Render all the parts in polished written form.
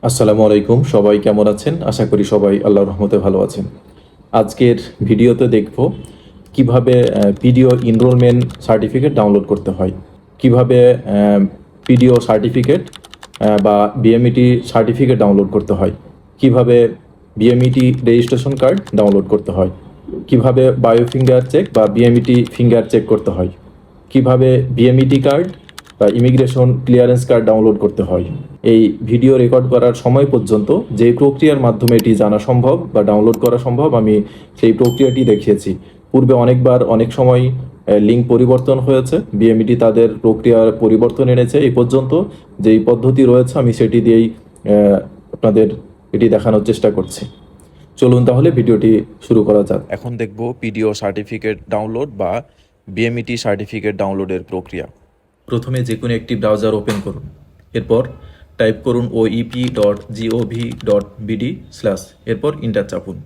আসসালামু আলাইকুম, সবাই কেমন আছেন? আশা করি সবাই আল্লাহর রহমতে ভালো আছেন। আজকের ভিডিওতে দেখব কিভাবে পিডিও এনরোলমেন্ট সার্টিফিকেট ডাউনলোড করতে হয়, কিভাবে পিডিও সার্টিফিকেট বা বিএমইটি সার্টিফিকেট ডাউনলোড করতে হয়, কিভাবে বিএমইটি রেজিস্ট্রেশন কার্ড ডাউনলোড করতে হয়, কিভাবে বায়োফিঙ্গার চেক বা বিএমইটি ফিঙ্গার চেক করতে হয়, কিভাবে বিএমইটি কার্ড বা ইমিগ্রেশন ক্লিয়ারেন্স কার্ড ডাউনলোড করতে হয়। এই ভিডিও রেকর্ড করার সময় পর্যন্ত যে প্রক্রিয়ার মাধ্যমে এটি জানা সম্ভব বা ডাউনলোড করা সম্ভব, আমি সেই প্রক্রিয়াটি দেখিয়েছি। পূর্বে অনেকবার অনেক সময় লিঙ্ক পরিবর্তন হয়েছে, বিএমইটি তাদের প্রক্রিয়ার পরিবর্তন এনেছে। এই পর্যন্ত যেই পদ্ধতি রয়েছে আমি সেটি দিয়েই আপনাদের এটি দেখানোর চেষ্টা করছি। চলুন তাহলে ভিডিওটি শুরু করা যাক। এখন দেখব পিডিও সার্টিফিকেট ডাউনলোড বা বিএমইটি সার্টিফিকেট ডাউনলোডের প্রক্রিয়া। প্রথমে যে কোনো একটি ব্রাউজার ওপেন করুন। এরপর টাইপ করুন oep.gov.bd/ এরপর ইন্টার চাপুন।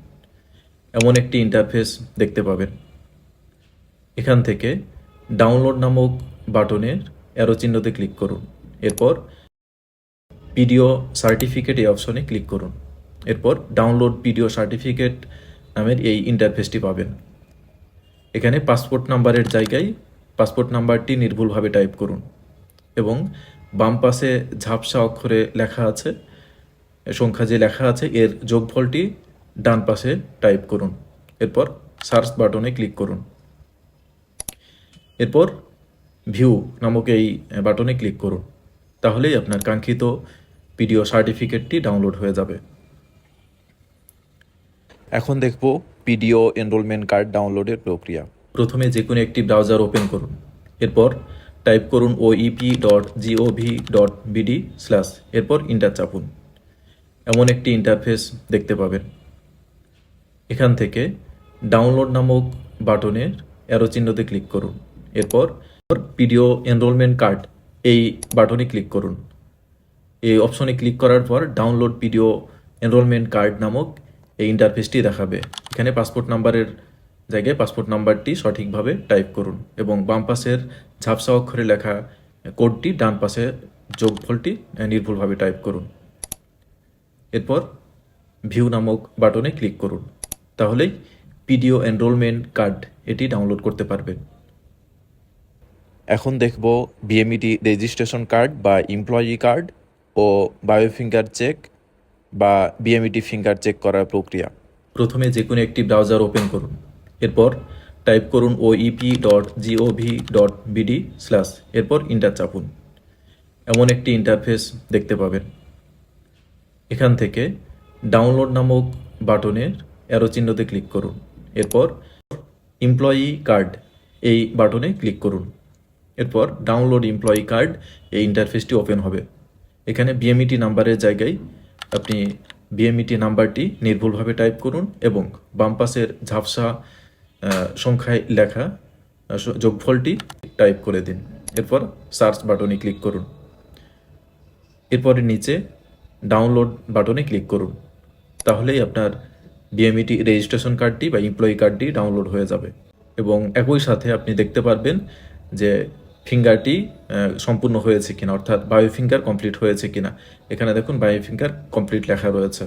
এমন একটি ইন্টারফেস দেখতে পাবেন। এখান থেকে ডাউনলোড নামক বাটনের অ্যারো চিহ্নতে ক্লিক করুন। এরপর পিডিও সার্টিফিকেট এই অপশনে ক্লিক করুন। এরপর ডাউনলোড পিডিও সার্টিফিকেট নামের এই ইন্টারফেসটি পাবেন। এখানে পাসপোর্ট নাম্বারের জায়গায় পাসপোর্ট নাম্বারটি নির্ভুলভাবে টাইপ করুন এবং বাম পাশে ঝাপসা অক্ষরে লেখা আছে, সংখ্যা যে লেখা আছে এর যোগফলটি ডান পাশে টাইপ করুন। এরপর সার্চ বাটনে ক্লিক করুন। এরপর ভিউ নামক এই বাটনে ক্লিক করুন। তাহলেই আপনার কাঙ্ক্ষিত পিডিও সার্টিফিকেটটি ডাউনলোড হয়ে যাবে। এখন দেখব পিডিও এনরোলমেন্ট কার্ড ডাউনলোডের প্রক্রিয়া। প্রথমে যে কোনো একটি ব্রাউজার ওপেন করুন। এরপর টাইপ করুন oep.gov.bd/ এরপর ইন্টার চাপুন। এমন একটি ইন্টারফেস দেখতে পাবেন। এখান থেকে ডাউনলোড নামক বাটনের অ্যারো চিহ্নতে ক্লিক করুন। এরপর পিডিও এনরোলমেন্ট কার্ড এই বাটনে ক্লিক করুন। এই অপশনে ক্লিক করার পর ডাউনলোড পিডিও এনরোলমেন্ট কার্ড নামক এই ইন্টারফেসটি দেখাবে। এখানে পাসপোর্ট নাম্বারের জায়গায় পাসপোর্ট নাম্বারটি সঠিকভাবে টাইপ করুন এবং বাম পাশের ঝাপসা অক্ষরে লেখা কোডটি ডান পাশে যোগফলটি নির্ভুলভাবে টাইপ করুন। এরপর ভিউ নামক বাটনে ক্লিক করুন। তাহলেই পিডিও এনরোলমেন্ট কার্ড এটি ডাউনলোড করতে পারবেন। এখন দেখব বিএমইটি রেজিস্ট্রেশন কার্ড বা এমপ্লয়ি কার্ড ও বায়োফিঙ্গার চেক বা বিএমইটি ফিঙ্গার চেক করার প্রক্রিয়া। প্রথমে যে কোনো একটি ব্রাউজার ওপেন করুন। এরপর টাইপ করুন oep.gov.bd/ এরপর ইন্টার চাপুন। এমন একটি ইন্টারফেস দেখতে পাবেন। এখান থেকে ডাউনলোড নামক বাটনের অ্যারো চিহ্নতে ক্লিক করুন। এরপর এমপ্লয়ি কার্ড এই বাটনে ক্লিক করুন। এরপর ডাউনলোড এমপ্লয়ি কার্ড এই ইন্টারফেসটি ওপেন হবে। এখানে বিএমইটি নাম্বারের জায়গায় আপনি বিএমইটি নাম্বারটি নির্ভুলভাবে টাইপ করুন এবং বাম পাশের ঝাপসা সংখ্যায় লেখা যোগফলটি টাইপ করে দিন। এরপর সার্চ বাটনে ক্লিক করুন। এরপরে নিচে ডাউনলোড বাটনে ক্লিক করুন। তাহলেই আপনার বিএমইটি রেজিস্ট্রেশন কার্ডটি বা এমপ্লয়ি কার্ডটি ডাউনলোড হয়ে যাবে এবং একই সাথে আপনি দেখতে পারবেন যে ফিঙ্গারটি সম্পূর্ণ হয়েছে কিনা, অর্থাৎ বায়োফিঙ্গার কমপ্লিট হয়েছে কিনা। এখানে দেখুন বায়োফিঙ্গার কমপ্লিট লেখা রয়েছে।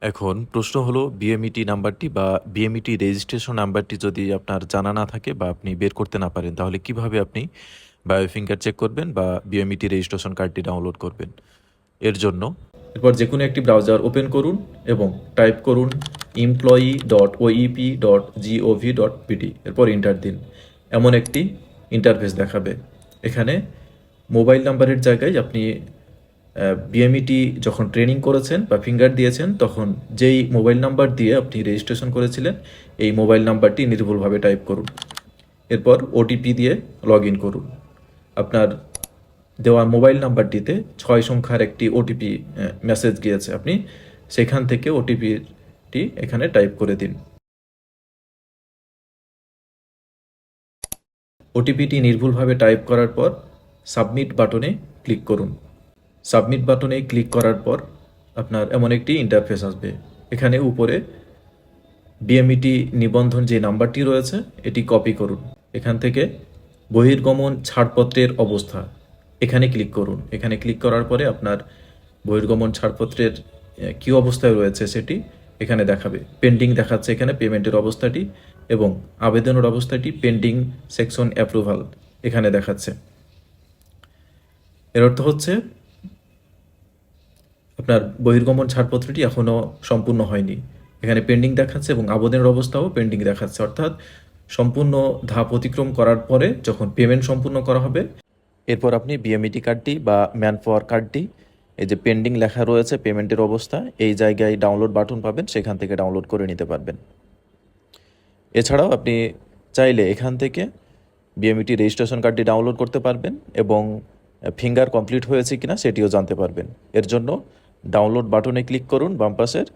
এখন প্রশ্ন হলো বিএমইটি নাম্বারটি বা বিএমইটি রেজিস্ট্রেশন নাম্বারটি যদি আপনার জানা না থাকে বা আপনি বের করতে না পারেন, তাহলে কিভাবে আপনি বায়োফিঙ্গার চেক করবেন বা বিএমইটি রেজিস্ট্রেশন কার্ডটি ডাউনলোড করবেন। এর জন্য এরপর যে কোনো একটি ব্রাউজার ওপেন করুন এবং টাইপ করুন employee.oep.gov.bd এরপর ইন্টার দিন। এমন একটি ইন্টারফেস দেখাবে। এখানে মোবাইল নাম্বারের জায়গায় আপনি বিএমইটি যখন ট্রেনিং করেছেন বা ফিঙ্গার দিয়েছেন তখন যেই মোবাইল নাম্বার দিয়ে আপনি রেজিস্ট্রেশন করেছিলেন এই মোবাইল নাম্বারটি নির্ভুলভাবে টাইপ করুন। এরপর ওটিপি দিয়ে লগ ইন করুন। আপনার দেওয়া মোবাইল নাম্বারটিতে 6 সংখ্যার একটি ওটিপি মেসেজ গিয়েছে, আপনি সেখান থেকে ওটিপিটি এখানে টাইপ করে দিন। ওটিপিটি নির্ভুলভাবে টাইপ করার পর সাবমিট বাটনে ক্লিক করুন। সাবমিট বাটনে ক্লিক করার পর আপনার এমন একটি ইন্টারফেস আসবে। এখানে উপরে বিএমইটি নিবন্ধন যে নাম্বারটি রয়েছে এটি কপি করুন। এখান থেকে বহির্গমন ছাড়পত্রের অবস্থা এখানে ক্লিক করুন। এখানে ক্লিক করার পরে আপনার বহির্গমন ছাড়পত্রের কী অবস্থায় রয়েছে সেটি এখানে দেখাবে। পেন্ডিং দেখাচ্ছে এখানে পেমেন্টের অবস্থাটি, এবং আবেদনের অবস্থাটি পেন্ডিং সেকশন অ্যাপ্রুভাল এখানে দেখাচ্ছে। এর অর্থ হচ্ছে আপনার বহির্গমন ছাড়পত্রটি এখনও সম্পূর্ণ হয়নি। এখানে পেন্ডিং দেখাচ্ছে এবং আবেদনের অবস্থাও পেন্ডিং দেখাচ্ছে, অর্থাৎ সম্পূর্ণ ধাপ অতিক্রম করার পরে যখন পেমেন্ট সম্পূর্ণ করা হবে, এরপর আপনি বিএমইটি কার্ডটি বা ম্যান পাওয়ার কার্ডটি, এই যে পেন্ডিং লেখা রয়েছে পেমেন্টের অবস্থা, এই জায়গায় ডাউনলোড বাটন পাবেন, সেখান থেকে ডাউনলোড করে নিতে পারবেন। এছাড়াও আপনি চাইলে এখান থেকে বিএমইটি রেজিস্ট্রেশন কার্ডটি ডাউনলোড করতে পারবেন এবং ফিঙ্গার কমপ্লিট হয়েছে কিনা সেটিও জানতে পারবেন। এর জন্য ডাউনলোড বাটনে ক্লিক করুন বাম পাশের,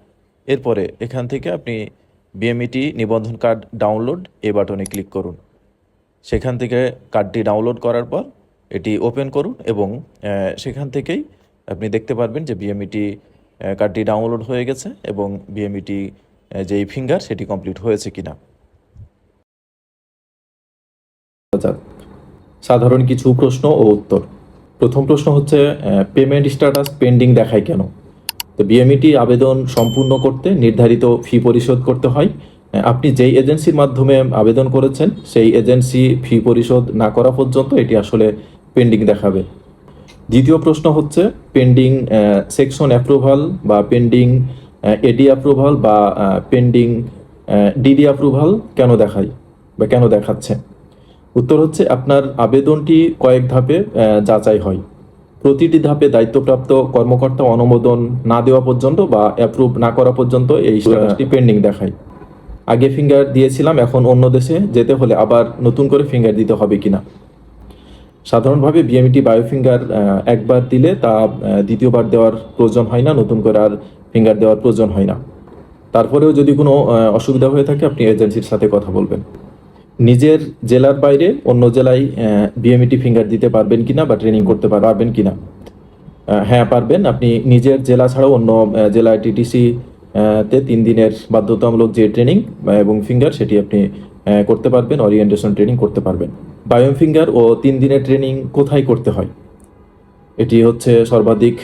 এরপরে এখান থেকে আপনি বিএমইটি নিবন্ধন কার্ড ডাউনলোড এই বাটনে ক্লিক করুন। সেখান থেকে কার্ডটি ডাউনলোড করার পর এটি ওপেন করুন এবং সেখান থেকেই আপনি দেখতে পারবেন যে বিএমইটি কার্ডটি ডাউনলোড হয়ে গেছে এবং বিএমইটি যেই ফিঙ্গার সেটি কমপ্লিট হয়েছে কিনা। সাধারণ কিছু প্রশ্ন ও উত্তর। প্রথম প্রশ্ন হচ্ছে, পেমেন্ট স্ট্যাটাস পেন্ডিং দেখায় কেন? তো বিএমইটি আবেদন সম্পূর্ণ করতে নির্ধারিত ফি পরিশোধ করতে হয়। আপনি যেই এজেন্সির মাধ্যমে আবেদন করেছেন সেই এজেন্সি ফি পরিশোধ না করা পর্যন্ত এটি আসলে পেন্ডিং দেখাবে। দ্বিতীয় প্রশ্ন হচ্ছে, পেন্ডিং সেকশন অ্যাপ্রুভাল বা পেন্ডিং এডি অ্যাপ্রুভাল বা পেন্ডিং ডিডি অ্যাপ্রুভাল কেন দেখায় বা কেন দেখাচ্ছে? উত্তর হচ্ছে, আপনার আবেদনটি কয়েক ধাপে যাচাই হয়। প্রতিটি ধাপে দায়িত্বপ্রাপ্ত কর্মকর্তা অনুমোদন না দেওয়া পর্যন্ত বা অ্যাপ্রুভ না করা পর্যন্ত এই স্ট্যাটাসটি পেন্ডিং দেখায়। আগে ফিঙ্গার দিয়েছিলাম, এখন অন্য দেশে যেতে হলে আবার নতুন করে ফিঙ্গার দিতে হবে কিনা। সাধারণভাবে বিএমইটি বায়োফিঙ্গার একবার দিলে তা দ্বিতীয়বার দেওয়ার প্রয়োজন হয় না, নতুন করে আর ফিঙ্গার দেওয়ার প্রয়োজন হয় না। তারপরেও যদি কোনো অসুবিধা হয়ে থাকে আপনি এজেন্সির সাথে কথা বলবেন। নিজের জেলার বাইরে অন্য জেলায় বিএমইটি ফিঙ্গার দিতে পারবেন কিনা বা ট্রেনিং করতে পারবেন কিনা? হ্যাঁ পারবেন। আপনি নিজের জেলা ছাড়াও অন্য জেলায় টিটিসি তে 3 দিনের বাধ্যতামূলক যে ট্রেনিং এবং ফিঙ্গার সেটি আপনি করতে পারবেন, ওরিয়েন্টেশন ট্রেনিং করতে পারবেন। বায়ো ফিঙ্গার ও 3 দিনের ট্রেনিং কোথায় করতে হয়? এটি হচ্ছে সর্বাধিক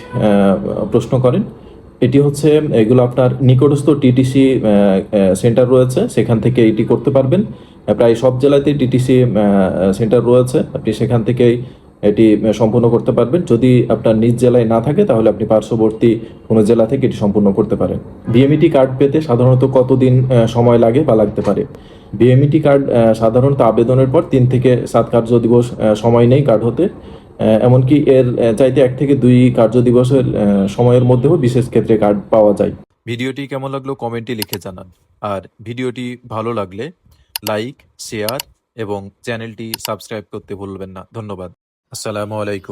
প্রশ্ন করেন। এটি হচ্ছে এগুলো আপনার নিকটস্থ টিটিসি সেন্টার রয়েছে, সেখান থেকে এটি করতে পারবেন। প্রায় সব জেলাতেই টিটিসি সেন্টার রয়েছে, আপনি সেখান থেকেই এটি সম্পূর্ণ করতে পারবেন। যদি আপনার নিজ জেলায় না থাকে তাহলে আপনি পার্শ্ববর্তী কোনো জেলা থেকে এটি সম্পূর্ণ করতে পারেন। বিএমইটি কার্ড পেতে সাধারণত কতদিন সময় লাগে বা লাগতে পারে? বিএমইটি কার্ড সাধারণত আবেদনের পর 3 থেকে 7 কার্য দিবস সময় নেই কার্ড হতে। এমনকি এর চাইতে 1 থেকে 2 কার্য দিবসের সময়ের মধ্যেও বিশেষ ক্ষেত্রে কার্ড পাওয়া যায়। ভিডিওটি কেমন লাগলো কমেন্টে লিখে জানান। আর ভিডিওটি ভালো লাগলে লাইক, শেয়ার এবং চ্যানেলটি সাবস্ক্রাইব করতে ভুলবেন না। ধন্যবাদ। আসসালামু আলাইকুম।